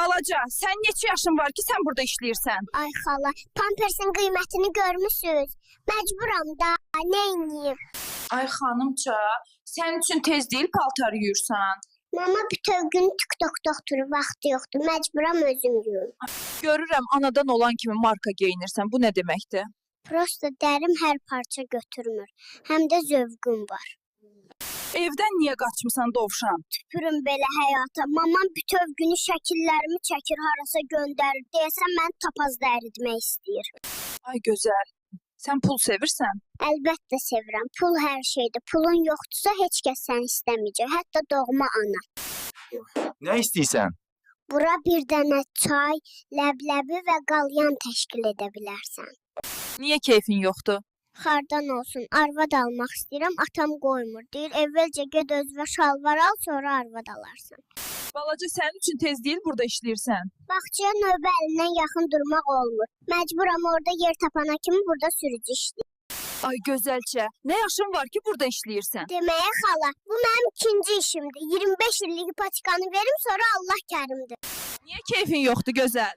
Balaca, sən neçə yaşın var ki, sən burada işləyirsən? Ay xala, pampersin qiymətini görmüsünüz. Məcburam da, nə edeyim? Ay xanımca, sənin üçün tez deyil paltar yuyursan. Mama bütün gün TikTokda oturur, vaxtı yoxdur. Məcburam özüm yuyum. Görürəm anadan olan kimi marka geyinirsən. Bu nə deməkdir? Prosta dərim hər parça götürmür. Həm də zövqüm var. Evdən niyə qaçmısan dovşan? Tüpürüm belə həyata. Mamam bütöv günü şəkillərimi çəkir, harasa göndərir. Deyəsən mən tapazda əritmək istəyir. Ay gözəl. Sən pul sevirsən? Əlbəttə sevirəm. Pul hər şeydir. Pulun yoxdursa heç kəs səni istəməyəcək. Hətta doğma ana. Nə istəyirsən? Bura bir dənə çay, ləbləbi və qalyan təşkil edə bilərsən. Niyə keyfin yoxdur? Xardan olsun, arvad almaq istəyirəm, atam qoymur. Deyir, əvvəlcə ged özünə şalvar al, sonra arvad alarsan. Balaca, sənin üçün tez deyil burada işləyirsən. Bağçaya növbə əlindən yaxın durmaq olmur. Məcburam orada yer tapana kimi burada sürücü işləyir. Ay gözəlcə, nə yaşın var ki burada işləyirsən? Deməyə xala, bu mənim ikinci işimdir. 25 illik ipatikanı verim, sonra Allah kərimdir. Niyə keyfin yoxdur gözəl?